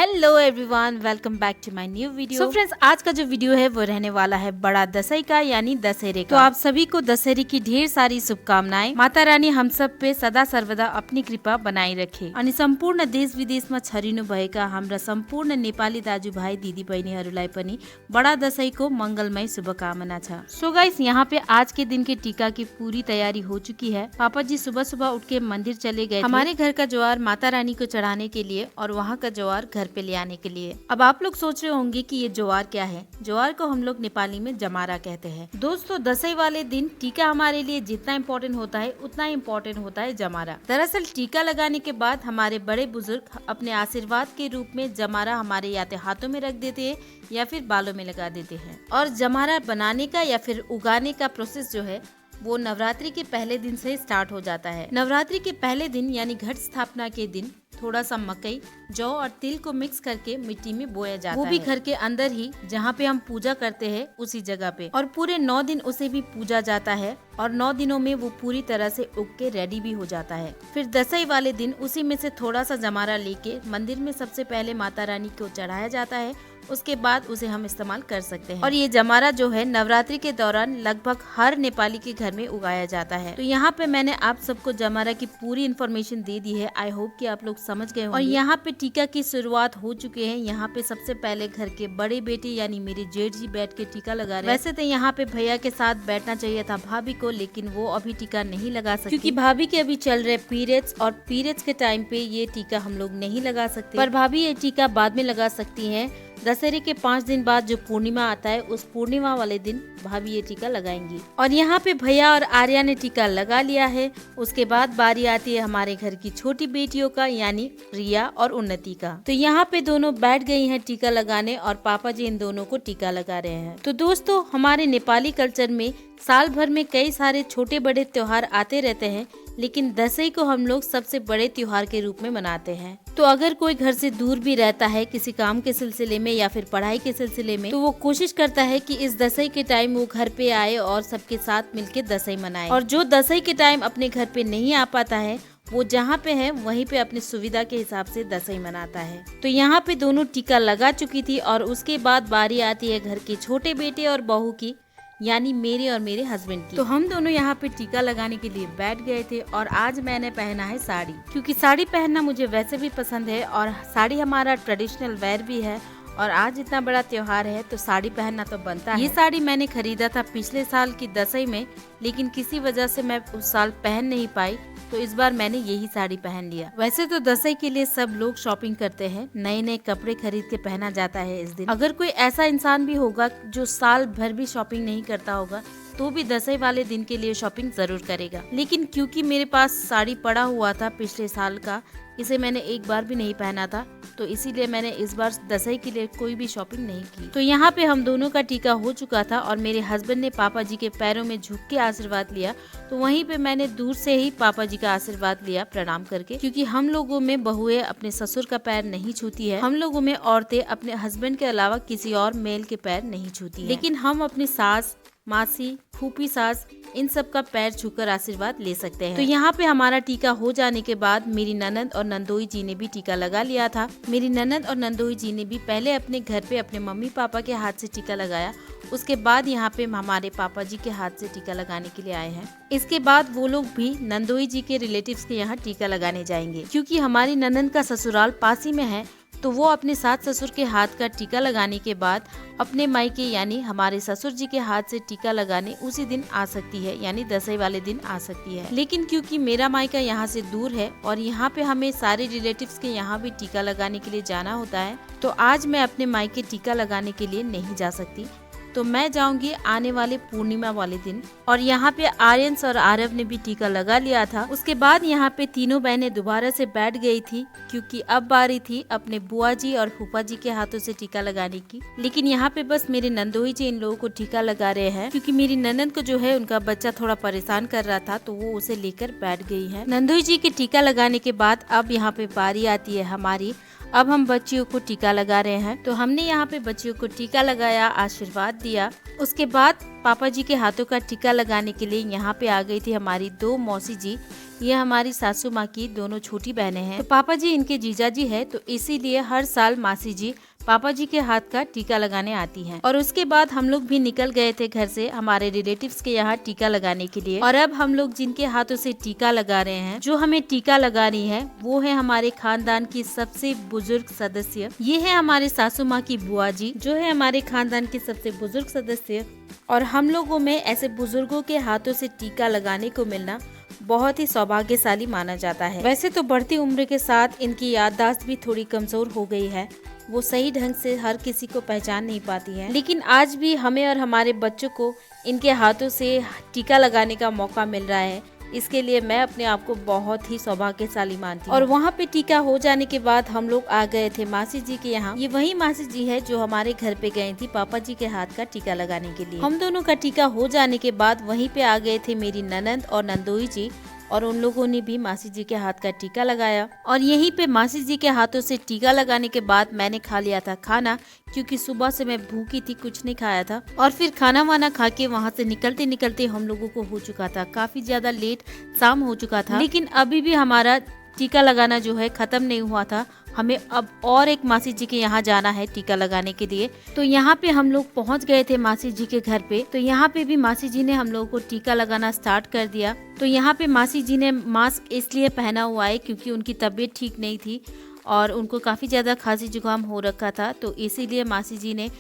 Hello everyone, welcome back to my new video. So friends, आज का जो video है वो रहने वाला है बड़ा दशई का यानी दशहरे का। तो आप सभी को दशहरे की ढेर सारी शुभकामनाएं। माता रानी हम सब पे सदा सर्वदा अपनी कृपा बनाई रखे अनि सम्पूर्ण देश विदेशमा छरिनु भएका हाम्रा सम्पूर्ण नेपाली दाजुभाइ दिदी बहिनीहरूलाई पनि बड़ा दशई को मंगलमय शुभकामना छ। सो गाइस, यहाँ पे आज के दिन के टीका की पूरी तैयारी हो चुकी है। पापा जी सुबह सुबह उठ के मंदिर चले गए हमारे घर का ज्वार माता रानी को चढ़ाने के लिए और वहाँ का ज्वार घर पे ले आने के लिए। अब आप लोग सोच रहे होंगे कि ये ज्वार क्या है। ज्वार को हम लोग नेपाली में जमारा कहते हैं। दोस्तों, दशई वाले दिन टीका हमारे लिए जितना इम्पोर्टेंट होता है उतना इम्पोर्टेंट होता है जमारा। दरअसल टीका लगाने के बाद हमारे बड़े बुजुर्ग अपने आशीर्वाद के रूप में जमारा हमारे या तो हाथों में रख देते हैं या फिर बालों में लगा देते हैं। और जमारा बनाने का या फिर उगाने का प्रोसेस जो है वो नवरात्रि के पहले दिन से स्टार्ट हो जाता है। नवरात्रि के पहले दिन यानी घट स्थापना के दिन थोड़ा सा मकई, जौ और तिल को मिक्स करके मिट्टी में बोया जाता है। वो भी घर के अंदर ही, जहाँ पे हम पूजा करते हैं उसी जगह पे। और पूरे 9 दिन उसे भी पूजा जाता है और 9 दिनों में वो पूरी तरह से उग के रेडी भी हो जाता है। फिर दशई वाले दिन उसी में से थोड़ा सा जमारा लेके मंदिर में सबसे पहले माता रानी को चढ़ाया जाता है। उसके बाद उसे हम इस्तेमाल कर सकते हैं। और ये जमारा जो है नवरात्रि के दौरान लगभग हर नेपाली के घर में उगाया जाता है। तो यहाँ पे मैंने आप सबको जमारा की पूरी इन्फॉर्मेशन दे दी है। आई होप कि आप लोग समझ गए होंगे। और यहाँ पे टीका की शुरुआत हो चुके हैं। यहाँ पे सबसे पहले घर के बड़े बेटे यानी मेरे जेठ जी बैठ के टीका लगा रहे हैं। वैसे तो यहाँ पे भैया के साथ बैठना चाहिए था भाभी को, लेकिन वो अभी टीका नहीं लगा सकती क्योंकि भाभी के अभी चल रहे पीरियड्स और पीरियड्स के टाइम पे ये टीका हम लोग नहीं लगा सकते। पर भाभी ये टीका बाद में लगा सकती है। दशहरे के 5 दिन बाद जो पूर्णिमा आता है उस पूर्णिमा वाले दिन भाभी ये टीका लगाएंगी। और यहाँ पे भैया और आर्या ने टीका लगा लिया है। उसके बाद बारी आती है हमारे घर की छोटी बेटियों का यानी रिया और उन्नति का। तो यहाँ पे दोनों बैठ गई हैं टीका लगाने और पापा जी इन दोनों को टीका लगा रहे हैं। तो दोस्तों, हमारे नेपाली कल्चर में साल भर में कई सारे छोटे बड़े त्योहार आते रहते हैं, लेकिन दशई को हम लोग सबसे बड़े त्योहार के रूप में मनाते हैं। तो अगर कोई घर से दूर भी रहता है किसी काम के सिलसिले में या फिर पढ़ाई के सिलसिले में, तो वो कोशिश करता है कि इस दशई के टाइम वो घर पे आए और सबके साथ मिलके दशई मनाए। और जो दशई के टाइम अपने घर पे नहीं आ पाता है वो जहाँ पे है वहीं पे अपनी सुविधा के हिसाब से दशई मनाता है। तो यहाँ पे दोनों टीका लगा चुकी थी और उसके बाद बारी आती है घर के छोटे बेटे और बहू की यानी मेरे और मेरे हस्बैंड की। तो हम दोनों यहाँ पे टीका लगाने के लिए बैठ गए थे और आज मैंने पहना है साड़ी, क्योंकि साड़ी पहनना मुझे वैसे भी पसंद है और साड़ी हमारा ट्रेडिशनल वेयर भी है। और आज इतना बड़ा त्योहार है तो साड़ी पहनना तो बनता है। ये साड़ी मैंने खरीदा था पिछले साल की दशई में, लेकिन किसी वजह से मैं उस साल पहन नहीं पाई, तो इस बार मैंने यही साड़ी पहन लिया। वैसे तो दशई के लिए सब लोग शॉपिंग करते हैं, नए नए कपड़े खरीद के पहना जाता है इस दिन। अगर कोई ऐसा इंसान भी होगा जो साल भर भी शॉपिंग नहीं करता होगा तो भी दशई वाले दिन के लिए शॉपिंग जरूर करेगा। लेकिन क्योंकि मेरे पास साड़ी पड़ा हुआ था पिछले साल का, इसे मैंने एक बार भी नहीं पहना था, तो इसीलिए मैंने इस बार दशई के लिए कोई भी शॉपिंग नहीं की। तो यहाँ पे हम दोनों का टीका हो चुका था और मेरे हस्बैंड ने पापा जी के पैरों में झुक के आशीर्वाद लिया। तो वहीं पे मैंने दूर से ही पापा जी का आशीर्वाद लिया प्रणाम करके, क्योंकि हम लोगों में बहुएं अपने ससुर का पैर नहीं छूती है। हम लोगों में औरतें अपने हस्बैंड के अलावा किसी और मेल के पैर नहीं छूती है। लेकिन हम अपनी सास, मासी, फूफी सास इन सब का पैर छूकर आशीर्वाद ले सकते हैं। तो यहाँ पे हमारा टीका हो जाने के बाद मेरी ननद और नंदोई जी ने भी टीका लगा लिया था। मेरी ननद और नंदोई जी ने भी पहले अपने घर पे अपने मम्मी पापा के हाथ से टीका लगाया। उसके बाद यहाँ पे हमारे पापा जी के हाथ से टीका लगाने के लिए आए हैं। इसके बाद वो लोग भी नंदोई जी के रिलेटिव्स के यहाँ टीका लगाने जाएंगे, क्योंकि हमारी ननद का ससुराल पास ही में है। तो वो अपने सास ससुर के हाथ का टीका लगाने के बाद अपने मायके यानी हमारे ससुर जी के हाथ से टीका लगाने उसी दिन आ सकती है, यानी दशई वाले दिन आ सकती है। लेकिन क्योंकि मेरा मायका यहाँ से दूर है और यहाँ पे हमें सारे रिलेटिव्स के यहाँ भी टीका लगाने के लिए जाना होता है, तो आज मैं अपने मायके टीका लगाने के लिए नहीं जा सकती। तो मैं जाऊंगी आने वाले पूर्णिमा वाले दिन। और यहाँ पे आर्यंस और आरव ने भी टीका लगा लिया था। उसके बाद यहाँ पे तीनों बहनें दोबारा से बैठ गई थी, क्योंकि अब बारी थी अपने बुआ जी और फूफा जी के हाथों से टीका लगाने की। लेकिन यहाँ पे बस मेरे नंदोई जी इन लोगों को टीका लगा रहे हैं, क्योंकि मेरी ननद को जो है उनका बच्चा थोड़ा परेशान कर रहा था, तो वो उसे लेकर बैठ गई है। नंदोई जी के टीका लगाने के बाद अब यहाँ पे बारी आती है हमारी अब हम बच्चियों को टीका लगा रहे हैं। तो हमने यहाँ पे बच्चियों को टीका लगाया, आशीर्वाद दिया। उसके बाद पापा जी के हाथों का टीका लगाने के लिए यहाँ पे आ गई थी हमारी 2 मौसी जी। ये हमारी सासू माँ की दोनों छोटी बहनें हैं। तो पापा जी इनके जीजा जी है, तो इसीलिए हर साल मासी जी पापा जी के हाथ का टीका लगाने आती हैं। और उसके बाद हम लोग भी निकल गए थे घर से हमारे रिलेटिव्स के यहाँ टीका लगाने के लिए। और अब हम लोग जिनके हाथों से टीका लगा रहे हैं, जो हमें टीका लगा रही है, वो है हमारे खानदान की सबसे बुजुर्ग सदस्य। ये है हमारे सासू माँ की बुआ जी, जो है हमारे खानदान के सबसे बुजुर्ग सदस्य। और हम लोगों में ऐसे बुजुर्गों के हाथों से टीका लगाने को मिलना बहुत ही सौभाग्यशाली माना जाता है। वैसे तो बढ़ती उम्र के साथ इनकी याददाश्त भी थोड़ी कमजोर हो गई है, वो सही ढंग से हर किसी को पहचान नहीं पाती है, लेकिन आज भी हमें और हमारे बच्चों को इनके हाथों से टीका लगाने का मौका मिल रहा है। इसके लिए मैं अपने आप को बहुत ही सौभाग्यशाली मानती हूँ। और वहाँ पे टीका हो जाने के बाद हम लोग आ गए थे मासी जी के यहाँ। ये वही मासी जी है जो हमारे घर पे गई थी पापा जी के हाथ का टीका लगाने के लिए। हम दोनों का टीका हो जाने के बाद वहीं पे आ गए थे मेरी ननंद और नंदोई जी, और उन लोगों ने भी मासी जी के हाथ का टीका लगाया। और यहीं पे मासी जी के हाथों से टीका लगाने के बाद मैंने खा लिया था खाना, क्योंकि सुबह से मैं भूखी थी, कुछ नहीं खाया था। और फिर खाना वाना खा के वहाँ से निकलते निकलते हम लोगों को हो चुका था काफी ज्यादा लेट, शाम हो चुका था। लेकिन अभी भी हमारा टीका लगाना जो है खत्म नहीं हुआ था। हमें अब और एक मासी जी के यहाँ जाना है टीका लगाने के लिए। तो यहाँ पे हम लोग पहुँच गए थे मासी जी के घर पे। तो यहाँ पे भी मासी जी ने हम लोगों को टीका लगाना स्टार्ट कर दिया। तो यहाँ पे मासी जी ने मास्क इसलिए पहना हुआ है क्योंकि उनकी तबीयत ठीक नहीं थी और उनको काफी ज्यादा खांसी जुकाम हो रखा था, तो इसीलिए मासी जी ने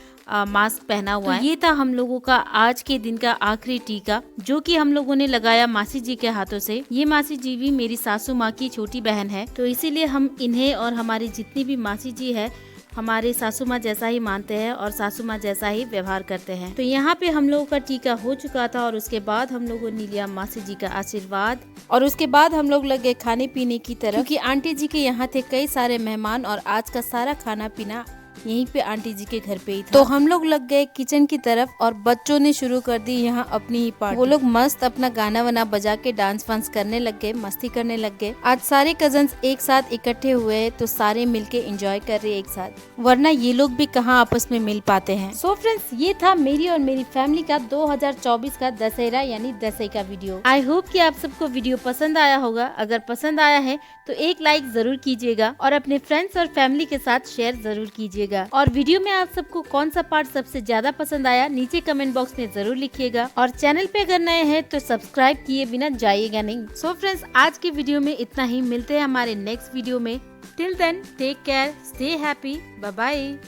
मास्क पहना हुआ है। ये था हम लोगों का आज के दिन का आखिरी टीका, जो कि हम लोगों ने लगाया मासी जी के हाथों से। ये मासी जी भी मेरी सासू माँ की छोटी बहन है, तो इसीलिए हम इन्हें और हमारी जितनी भी मासी जी है हमारे सासू माँ जैसा ही मानते हैं और सासू माँ जैसा ही व्यवहार करते हैं। तो यहाँ पे हम लोगों का टीका हो चुका था और उसके बाद हम लोगों ने लिया मासी जी का आशीर्वाद। और उसके बाद हम लोग लग गए खाने पीने की तरफ, क्योंकि आंटी जी के यहाँ थे कई सारे मेहमान और आज का सारा खाना पीना यहीं पे आंटी जी के घर पे ही था। तो हम लोग लग गए किचन की तरफ और बच्चों ने शुरू कर दी यहाँ अपनी ही पार्टी। वो लोग मस्त अपना गाना वाना बजा के डांस वांस करने लग गए, मस्ती करने लग गए। आज सारे कजन्स एक साथ इकट्ठे हुए हैं, तो सारे मिलके एंजॉय कर रहे हैं एक साथ, वरना ये लोग भी कहाँ आपस में मिल पाते हैं। सो फ्रेंड्स, ये था मेरी और मेरी फैमिली का 2024 का दशहरा यानी दशई का वीडियो। आई होप कि आप सबको वीडियो पसंद आया होगा। अगर पसंद आया है तो एक लाइक जरूर कीजिएगा और अपने फ्रेंड्स और फैमिली के साथ शेयर जरूर कीजिएगा। और वीडियो में आप सबको कौन सा पार्ट सबसे ज्यादा पसंद आया नीचे कमेंट बॉक्स में जरूर लिखिएगा। और चैनल पे अगर नए हैं तो सब्सक्राइब किए बिना जाइएगा नहीं। सो फ्रेंड्स, आज की वीडियो में इतना ही। मिलते हैं हमारे नेक्स्ट वीडियो में। Till then take care, stay happy, bye bye.